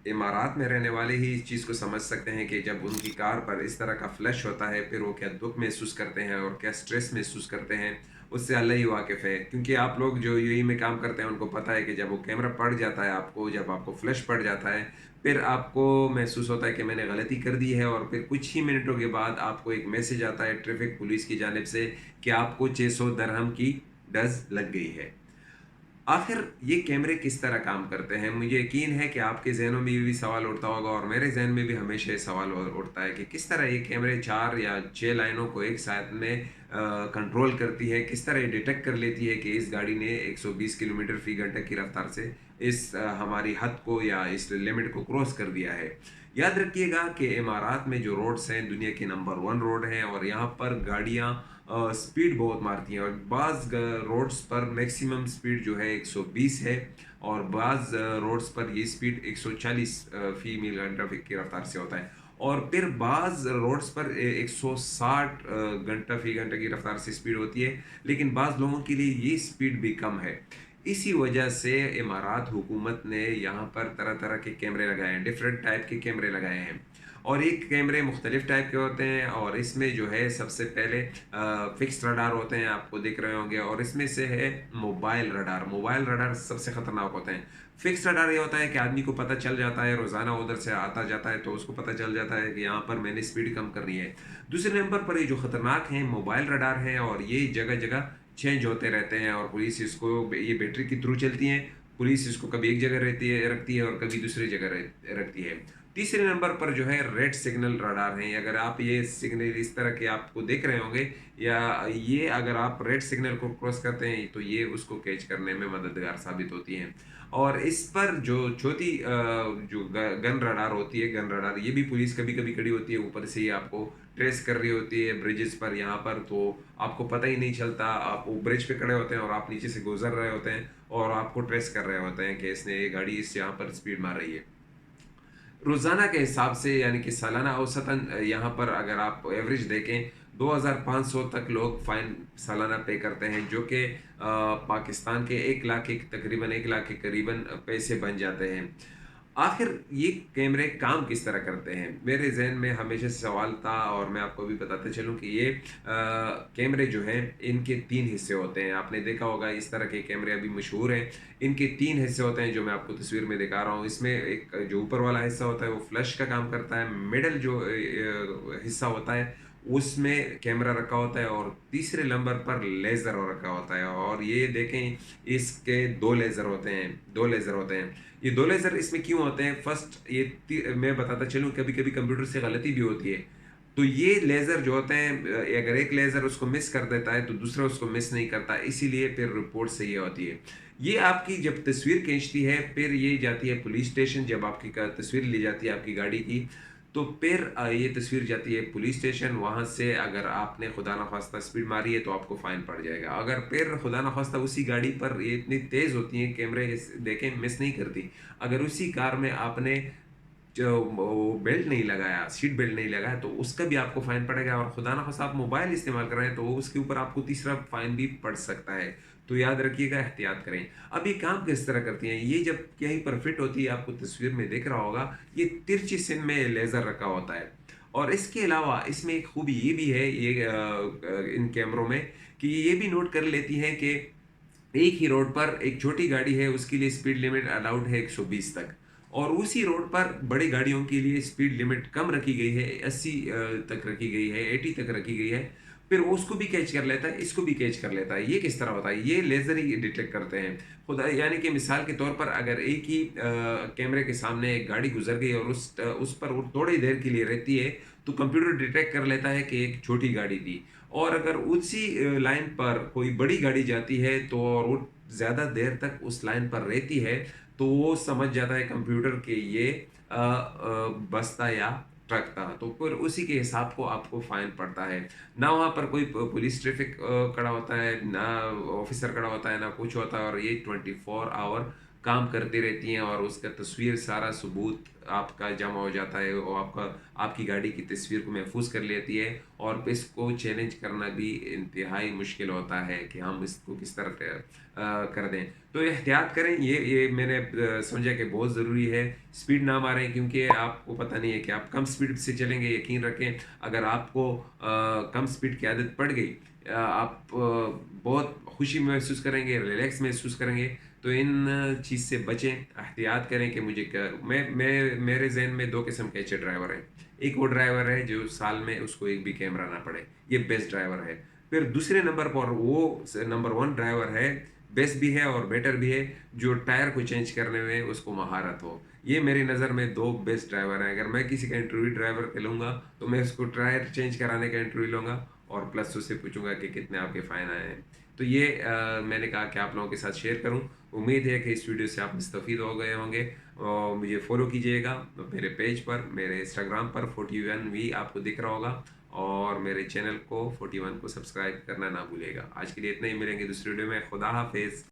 इमारात में रहने वाले ही इस चीज़ को समझ सकते हैं कि जब उनकी कार पर इस तरह का फ्लैश होता है, फिर वो क्या दुःख महसूस करते हैं और क्या स्ट्रेस महसूस करते हैं, उससे अल्लाह ही वाकिफ़ है। क्योंकि आप लोग जो यूएई में काम करते हैं, उनको पता है कि जब वो कैमरा पड़ जाता है आपको, जब आपको फ्लैश पड़ जाता है, फिर आपको महसूस होता है कि मैंने गलती कर दी है और फिर कुछ ही मिनटों के बाद आपको एक मैसेज आता है ट्रैफ़िक पुलिस की जानिब से कि आपको 600 दिरहम की डज़ लग गई है। आखिर ये कैमरे किस तरह काम करते हैं? मुझे यकीन है कि आपके ज़हनों में ये भी सवाल उठता होगा और मेरे ज़हन में भी हमेशा ये सवाल उठता है कि किस तरह ये कैमरे 4 या 6 लाइनों को एक साथ में कंट्रोल करती है, किस तरह ये डिटेक्ट कर लेती है कि इस गाड़ी ने 120 किलोमीटर फ़ी घंटे की रफ़्तार से इस हमारी हद को या इस लिमिट को क्रॉस कर दिया है। याद रखिएगा कि इमारात में जो रोड्स हैं, दुनिया के नंबर 1 रोड हैं और यहाँ पर गाड़ियाँ स्पीड बहुत मारती हैं और बाज़ रोड्स पर मैक्सिमम स्पीड जो है 120 है और बाज़ रोड्स पर ये स्पीड 140 फ़ी मील घंटा की रफ्तार से होता है और फिर बाज़ रोड्स पर 160 घंटा फ़ी घंटे की रफ्तार से स्पीड होती है, लेकिन बाज़ लोगों के लिए ये स्पीड भी कम है। इसी वजह से इमारात हुकूमत ने यहाँ पर तरह तरह के कैमरे लगाए हैं, डिफरेंट टाइप के कैमरे लगाए हैं और ये कैमरे मुख्तलिफ टाइप के होते हैं और इसमें जो है सबसे पहले फिक्स रडार होते हैं, आपको दिख रहे होंगे और इसमें से है मोबाइल रडार सबसे ख़तरनाक होते हैं। फिक्स रडार ये होता है कि आदमी को पता चल जाता है, रोज़ाना उधर से आता जाता है तो उसको पता चल जाता है कि यहाँ पर मैंने स्पीड कम करनी है। दूसरे नंबर पर ये जो ख़तरनाक हैं मोबाइल रडार हैं और ये जगह जगह चेंज होते रहते हैं और पुलिस इसको ये बैटरी के थ्रू चलती हैं। पुलिस इसको कभी एक जगह रखती है और कभी दूसरी जगह रखती है। तीसरे नंबर पर जो है रेड सिग्नल रडार हैं। अगर आप ये सिग्नल इस तरह के आपको देख रहे होंगे या ये अगर आप रेड सिग्नल को क्रॉस करते हैं तो ये उसको कैच करने में मददगार साबित होती हैं। और इस पर जो चौथी जो गन रडार होती है, गन रडार ये भी पुलिस कभी कभी खड़ी होती है, ऊपर से ही आपको ट्रेस कर रही होती है ब्रिजेस पर यहाँ पर, तो आपको पता ही नहीं चलता, आप वो ब्रिज पे खड़े होते हैं और आप नीचे से गुजर रहे होते हैं और आपको ट्रेस कर रहे होते हैं कि इसने ये गाड़ी इस यहाँ पर स्पीड मार रही है। रोज़ाना के हिसाब से यानी कि सालाना औसतन यहाँ पर अगर आप एवरेज देखें 2500 तक लोग फ़ाइन सालाना पे करते हैं, जो कि पाकिस्तान के 1 लाख के तकरीबन 1 लाख के करीबन पैसे बन जाते हैं। आखिर ये कैमरे काम किस तरह करते हैं? मेरे ज़हन में हमेशा से सवाल था और मैं आपको भी बताते चलूँ कि ये कैमरे जो हैं इनके 3 हिस्से होते हैं। आपने देखा होगा इस तरह के कैमरे अभी मशहूर हैं। इनके 3 हिस्से होते हैं जो मैं आपको तस्वीर में दिखा रहा हूँ। इसमें एक जो ऊपर वाला हिस्सा होता है वो फ्लैश का काम करता है। मिडल जो हिस्सा होता है उसमें कैमरा रखा होता है और तीसरे नंबर पर लेज़र रखा होता है और ये देखें इसके 2 लेज़र होते हैं, 2 लेज़र होते हैं। ये 2 लेज़र इसमें क्यों होते हैं? फर्स्ट ये मैं बताता चलूँ, कभी-कभी कंप्यूटर से गलती भी होती है। तो ये लेज़र जो होते हैं अगर एक लेज़र उसको मिस कर देता है तो दूसरा उसको मिस नहीं करता, इसीलिए फिर रिपोर्ट सही होती है। ये आपकी जब तस्वीर खींचती है फिर ये जाती है पुलिस स्टेशन, जब आपकी तस्वीर ली जाती है आपकी गाड़ी की, तो फिर ये तस्वीर जाती है पुलिस स्टेशन, वहाँ से अगर आपने खुदा न ख़वास्ता स्पीड मारी है तो आपको फ़ाइन पड़ जाएगा। अगर फिर खुदा न ख़वास्ता उसी गाड़ी पर ये इतनी तेज़ होती हैं कैमरे देखें मिस नहीं करती। अगर उसी कार में आपने जो वो बेल्ट नहीं लगाया, सीट बेल्ट नहीं लगाया तो उसका भी आपको फ़ाइन पड़ेगा और खुदा ना ख़ास्ता आप मोबाइल इस्तेमाल कर रहे हैं तो उसके ऊपर आपको तीसरा फ़ाइन भी पड़ सकता है। तो याद रखिएगा, एहतियात करें। अब ये काम किस तरह करती हैं? ये जब कहीं पर फिट होती है, आपको तस्वीर में दिख रहा होगा, ये तिरछी सिन में लेज़र रखा होता है। और इसके अलावा इसमें एक खूबी ये भी है इन कैमरों में कि ये भी नोट कर लेती हैं कि एक ही रोड पर एक छोटी गाड़ी है उसके लिए स्पीड लिमिट अलाउड है 120 तक और उसी रोड पर बड़ी गाड़ियों के लिए स्पीड लिमिट कम रखी गई है, 80 तक रखी गई है, 80 तक रखी गई है। फिर वो उसको भी कैच कर लेता है, इसको भी कैच कर लेता है। ये किस तरह होता है? ये लेज़र ही डिटेक्ट करते हैं। खुदा यानी कि मिसाल के तौर पर अगर एक ही कैमरे के सामने एक गाड़ी गुजर गई और उस पर वो थोड़ी देर के लिए रहती है तो कंप्यूटर डिटेक्ट कर लेता है कि एक छोटी गाड़ी थी। और अगर उसी लाइन पर कोई बड़ी गाड़ी जाती है तो और वो ज़्यादा देर तक उस लाइन पर रहती है, तो वो समझ जाता है कंप्यूटर कि ये बस था या ट्रक था। तो फिर उसी के हिसाब को आपको फ़ाइन पड़ता है। ना वहाँ पर कोई पुलिस ट्रैफ़िक खड़ा होता है, ना ऑफ़िसर खड़ा होता है, ना कुछ होता है और ये 24 आवर काम करती रहती हैं और उसका तस्वीर सारा सबूत आपका जमा हो जाता है, और आपकी गाड़ी की तस्वीर को महफूज कर लेती है। और फिर इसको चैलेंज करना भी इंतहाई मुश्किल होता है कि हम इसको किस तरह कर दें। तो एहतियात करें, ये मैंने समझा कि बहुत ज़रूरी है। स्पीड ना मारें, क्योंकि आपको पता नहीं है कि आप कम स्पीड से चलेंगे। यकीन रखें, अगर आपको कम स्पीड की आदत पड़ गई, आप बहुत खुशी महसूस करेंगे, रिलैक्स महसूस करेंगे। तो इन चीज़ से बचें, एहतियात करें कि मुझे क्या, मैं मेरे ज़हन में 2 किस्म के अच्छे ड्राइवर हैं। एक वो ड्राइवर है जो साल में उसको एक भी कैमरा ना पड़े, ये बेस्ट ड्राइवर है। फिर दूसरे नंबर पर वो नंबर 1 ड्राइवर है, बेस्ट भी है और बेटर भी है, जो टायर को चेंज करने में उसको महारत हो। ये मेरी नज़र में 2 बेस्ट ड्राइवर हैं। अगर मैं किसी का इंटरव्यू ड्राइवर पे लूँगा, तो मैं उसको टायर चेंज कराने का इंटरव्यू लूँगा और प्लस उससे पूछूंगा कि कितने आपके फ़ाइन आए हैं। तो ये मैंने कहा कि आप लोगों के साथ शेयर करूं। उम्मीद है कि इस वीडियो से आप मुस्तफ़ीद हो गए होंगे। और मुझे फॉलो कीजिएगा मेरे पेज पर, मेरे इंस्टाग्राम पर 41V आपको दिख रहा होगा, और मेरे चैनल को 41 को सब्सक्राइब करना ना भूलिएगा। आज के लिए इतना ही, मिलेंगे दूसरी वीडियो में। खुदा हाफिज़।